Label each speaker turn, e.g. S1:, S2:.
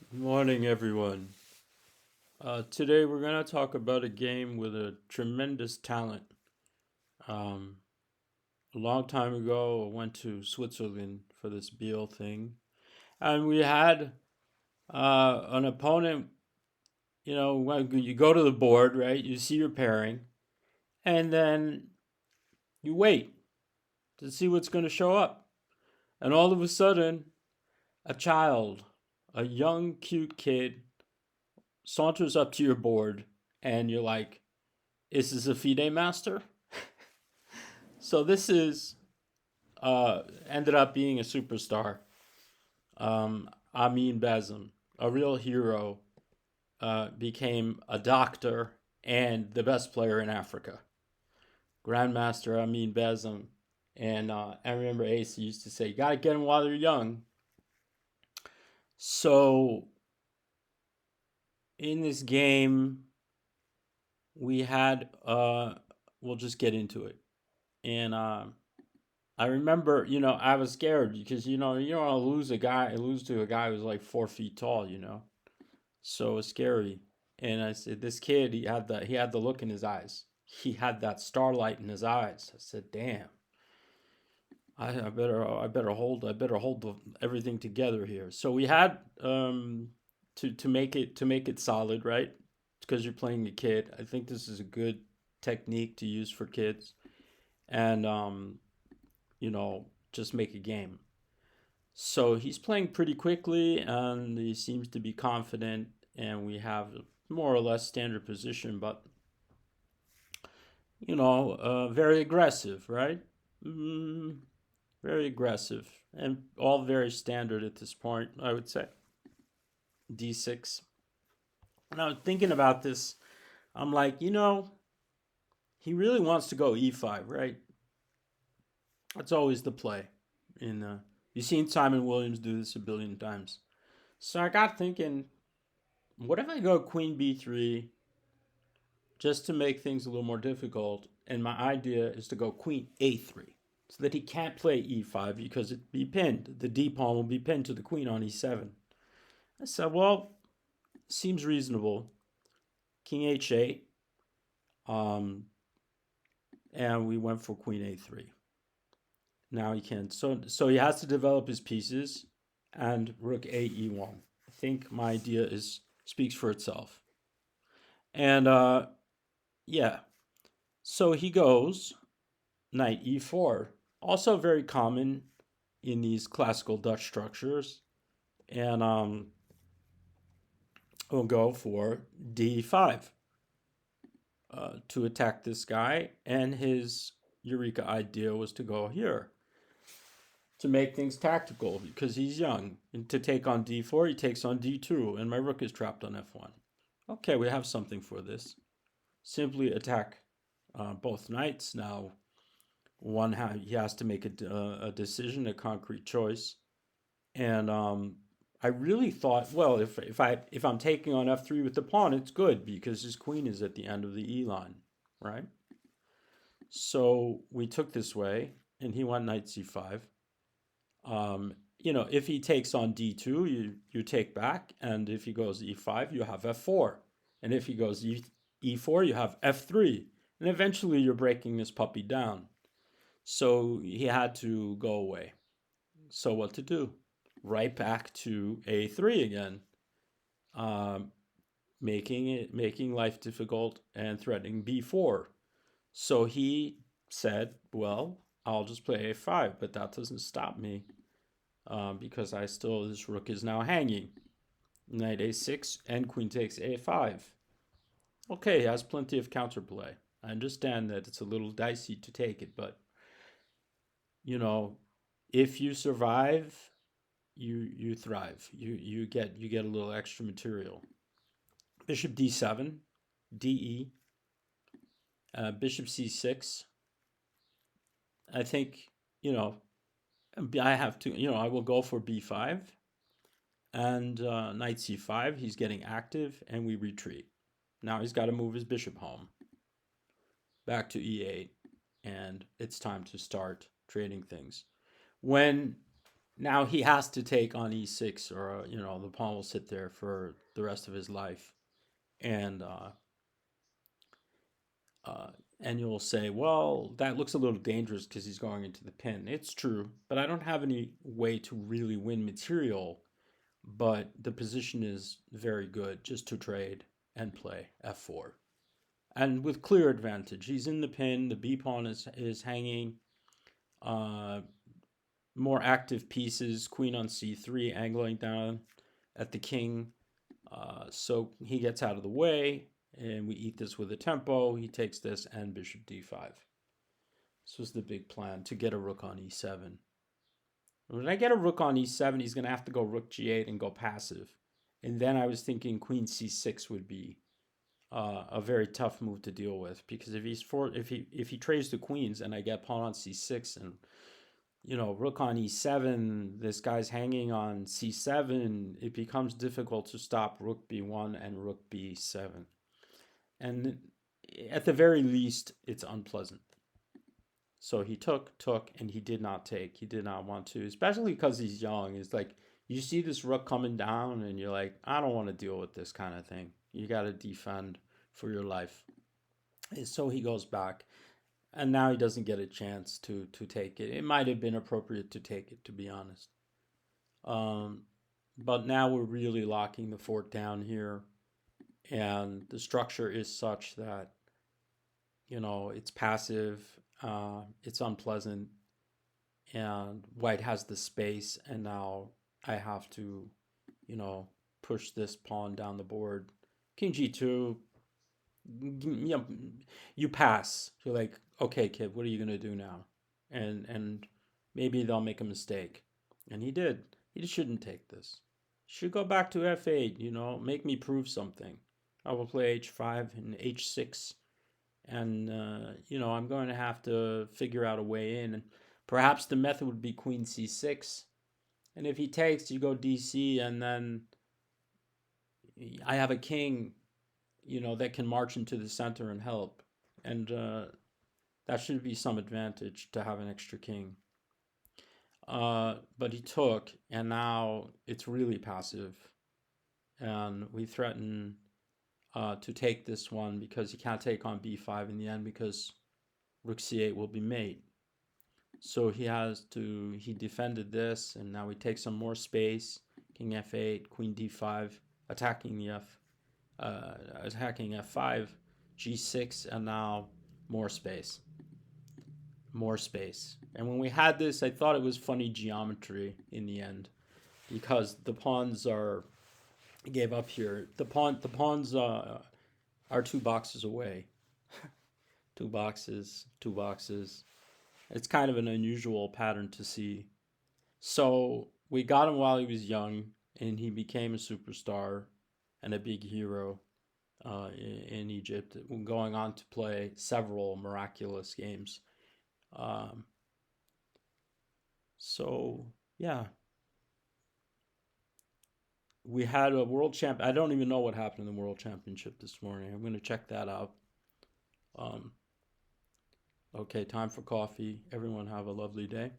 S1: Morning, everyone. Today we're going to talk about a game with a tremendous talent. Um, a long time ago, I went to Switzerland for this Beal thing, and we had an opponent. When you go to the board, right? You see your pairing, and then you wait to see what's going to show up. And all of a sudden, a child, a young, cute kid, saunters up to your board, and you're like, "Is this a FIDE master?" So this is ended up being a superstar. Amin Bassem, a real hero, became a doctor and the best player in Africa. Grandmaster Amin Bassem. And I remember Ace used to say, "You gotta get them while they're young." So in this game, we had, we'll just get into it. And I remember, I was scared because you don't want to lose to a guy who's like 4 feet tall, So it was scary. And I said, this kid, he had the look in his eyes. He had that starlight in his eyes. I said, damn, I better hold everything together here. So we had to make it solid, right? Because you're playing a kid. I think this is a good technique to use for kids, and just make a game. So he's playing pretty quickly and he seems to be confident, and we have more or less standard position, but very aggressive, right? Mm, very aggressive and all very standard at this point, I would say. D6. Now, thinking about this, I'm like, he really wants to go E5, right? That's always the play. In You've seen Simon Williams do this a billion times. So I got thinking, what if I go Queen B3 just to make things a little more difficult? And my idea is to go Queen A3 so that he can't play E5 because it'd be pinned. The D pawn will be pinned to the Queen on E7. I said, well, seems reasonable. King H8. Um, and we went for Queen A3. Now he can. So he has to develop his pieces, and Rook A E1. I think my idea is speaks for itself. And yeah, so he goes knight e4, also very common in these classical Dutch structures. And we'll go for d5 to attack this guy. And his Eureka idea was to go here to make things tactical because he's young. And to take on d4, he takes on d2, and my rook is trapped on f1. Okay, we have something for this. Simply attack both knights. Now, he has to make a decision, a concrete choice, and I really thought, well, if I'm taking on f3 with the pawn, it's good because his queen is at the end of the e line, right? So we took this way, and he went knight c5. If he takes on d2, you take back, and if he goes e5, you have f4, and if he goes e4, you have f3, and eventually you're breaking this puppy down. So he had to go away. So what to do? Right back to a3 again, um, making life difficult and threatening b4. So he said, "Well, I'll just play a5, but that doesn't stop me because this rook is now hanging. Knight a6 and queen takes a5. Okay, he has plenty of counterplay. I understand that it's a little dicey to take it, but you know, if you survive, you thrive. You get a little extra material. Bishop d7, de, bishop c6. I think I have to. I will go for b5 and knight c5. He's getting active, and we retreat. Now he's got to move his bishop home, back to e8, and it's time to start trading things. When Now he has to take on e6, or the pawn will sit there for the rest of his life. And uh, and you'll say, well, that looks a little dangerous because he's going into the pin. It's true, but I don't have any way to really win material. But the position is very good just to trade and play f4, and with clear advantage. He's in the pin. The b pawn is hanging. Uh, More active pieces. Queen on c3, angling down at the king. So he gets out of the way, and we eat this with a tempo. He takes this and bishop d5. This was the big plan, to get a rook on e7. When I get a rook on e7, he's going to have to go rook g8 and go passive. And then I was thinking queen c6 would be a very tough move to deal with, because if he trades the queens and I get pawn on c6 and rook on e7, this guy's hanging on c7, it becomes difficult to stop rook b1 and rook b7. And at the very least, it's unpleasant. So he took, and he did not take. He did not want to, especially because he's young. It's like you see this rook coming down, and you're like, I don't want to deal with this kind of thing. You got to defend for your life. And so he goes back, and now he doesn't get a chance to take it. It might have been appropriate to take it, to be honest. Um, but now we're really locking the fort down here, and the structure is such that it's passive, it's unpleasant, and white has the space, and now I have to, push this pawn down the board. King g2, you pass. You're like, okay, kid, what are you gonna do now? And maybe they'll make a mistake, and he did. He shouldn't take this. Should go back to f8. Make me prove something. I will play h5 and h6, and I'm going to have to figure out a way in. And perhaps the method would be queen c6, and if he takes, you go dc, and then I have a king, that can march into the center and help, and that should be some advantage to have an extra king. But he took, and now it's really passive, and we threaten to take this one because he can't take on b5 in the end, because rook c8 will be mate. So he defended this, and now we take some more space. King f8, queen d5, attacking the attacking f5, g6, and now more space. More space. And when we had this, I thought it was funny geometry in the end, because the pawns gave up here. The pawns are 2 boxes away. 2 boxes, 2 boxes. It's kind of an unusual pattern to see. So we got him while he was young, and he became a superstar and a big hero in Egypt, going on to play several miraculous games. Um, so yeah, we had a world champ. I don't even know what happened in the world championship this morning. I'm going to check that out. Um, okay, time for coffee. Everyone have a lovely day.